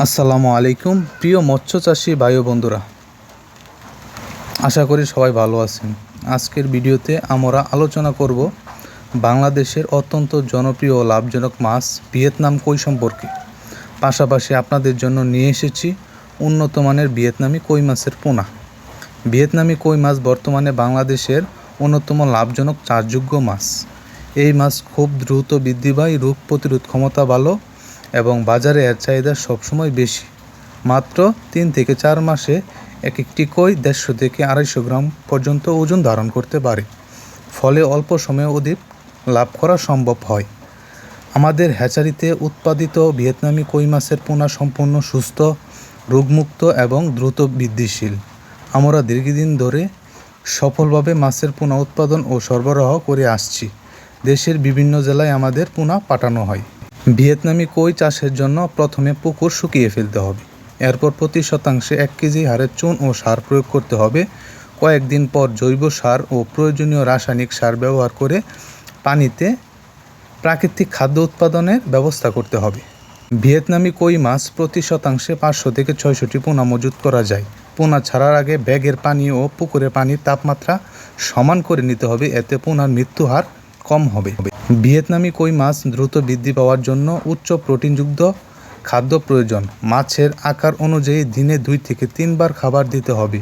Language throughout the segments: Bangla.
আসসালামু আলাইকুম প্রিয় মৎস্য চাষী ভাই ও বন্ধুরা, আশা করি সবাই ভালো আছেন। আজকের ভিডিওতে আমরা আলোচনা করব বাংলাদেশের অত্যন্ত জনপ্রিয় ও লাভজনক মাছ ভিয়েতনাম কই সম্পর্কে। পাশাপাশি আপনাদের জন্য নিয়ে এসেছি উন্নত মানের ভিয়েতনামি কই মাছের পোনা। ভিয়েতনামি কই মাছ বর্তমানে বাংলাদেশের অন্যতম লাভজনক চাষযোগ্য মাছ। এই মাছ খুব দ্রুত বৃদ্ধি পায়, রোগ প্রতিরোধ ক্ষমতা ভালো এবং বাজারে এর চাহিদা সবসময় বেশি। মাত্র 3 থেকে 4 মাসে এক একটি কই 150 থেকে 250 গ্রাম পর্যন্ত ওজন ধারণ করতে পারে, ফলে অল্প সময়ে অধিক লাভ করা সম্ভব হয়। আমাদের হ্যাচারিতে উৎপাদিত ভিয়েতনামি কই মাছের পোনা সম্পূর্ণ সুস্থ, রোগমুক্ত এবং দ্রুত বৃদ্ধিশীল। আমরা দীর্ঘদিন ধরে সফলভাবে মাছের পোনা উৎপাদন ও সরবরাহ করে আসছি। দেশের বিভিন্ন জেলায় আমাদের পোনা পাঠানো হয়। ভিয়েতনামি কই চাষের জন্য প্রথমে পুকুর শুকিয়ে ফেলতে হবে। এরপর প্রতি শতাংশে 1 কেজি হারে চুন ও সার প্রয়োগ করতে হবে। কয়েকদিন পর জৈব সার ও প্রয়োজনীয় রাসায়নিক সার ব্যবহার করে পানিতে প্রাকৃতিক খাদ্য উৎপাদনের ব্যবস্থা করতে হবে। ভিয়েতনামি কই মাছ প্রতি শতাংশে 500 থেকে 600টি পোনা মজুত করা যায়। পোনা ছাড়ার আগে ব্যাগের পানি ও পুকুরের পানির তাপমাত্রা সমান করে নিতে হবে, এতে পোনার মৃত্যু হার কম হবে। ভিয়েতনামি কই মাছ দ্রুত বৃদ্ধি পাওয়ার জন্য উচ্চ প্রোটিনযুক্ত খাদ্য প্রয়োজন। মাছের আকার অনুযায়ী দিনে 2 থেকে 3 বার খাবার দিতে হবে।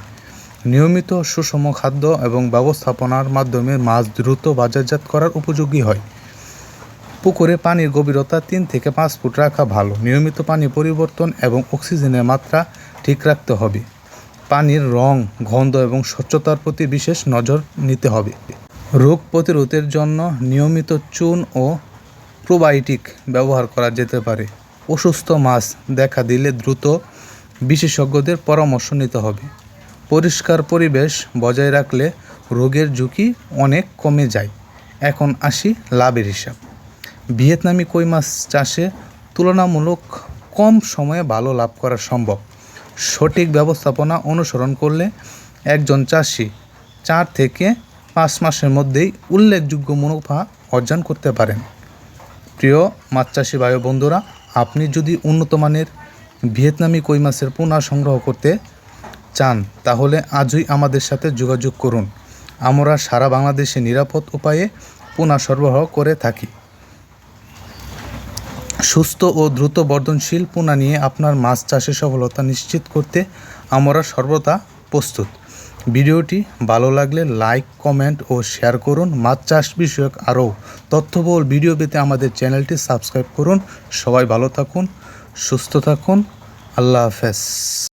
নিয়মিত সুষম খাদ্য এবং ব্যবস্থাপনার মাধ্যমে মাছ দ্রুত বাজারজাত করার উপযোগী হয়। পুকুরে পানির গভীরতা 3 থেকে 5 ফুট রাখা ভালো। নিয়মিত পানি পরিবর্তন এবং অক্সিজেনের মাত্রা ঠিক রাখতে হবে। পানির রং, গন্ধ এবং স্বচ্ছতার প্রতি বিশেষ নজর নিতে হবে। রোগ প্রতিরোধের জন্য নিয়মিত চুন ও প্রোবায়োটিক ব্যবহার করা যেতে পারে। অসুস্থ মাছ দেখা দিলে দ্রুত বিশেষজ্ঞদের পরামর্শ নিতে হবে। পরিষ্কার পরিবেশ বজায় রাখলে রোগের ঝুঁকি অনেক কমে যায়। এখন আসি লাভের হিসাব। ভিয়েতনামি কই মাছ চাষে তুলনামূলক কম সময়ে ভালো লাভ করা সম্ভব। সঠিক ব্যবস্থাপনা অনুসরণ করলে একজন চাষি 4 থেকে 5 মাসের মধ্যেই উল্লেখযোগ্য মুনাফা অর্জন করতে পারেন। প্রিয় মাছ চাষি ভাই ও বন্ধুরা, আপনি যদি উন্নত মানের ভিয়েতনামি কই মাছের পোনা সংগ্রহ করতে চান তাহলে আজই আমাদের সাথে যোগাযোগ করুন। আমরা সারা বাংলাদেশে নিরাপদ উপায়ে পোনা সরবরাহ করে থাকি। সুস্থ ও দ্রুত বর্ধনশীল পোনা নিয়ে আপনার মাছ চাষে সফলতা নিশ্চিত করতে আমরা সর্বদা প্রস্তুত। ভিডিওটি ভালো লাগলে লাইক, কমেন্ট ও শেয়ার করুন। মাছ চাষ বিষয়ক আরও তথ্যবহুল ভিডিও পেতে আমাদের চ্যানেলটি সাবস্ক্রাইব করুন। সবাই ভালো থাকুন, সুস্থ থাকুন। আল্লাহ হাফেজ।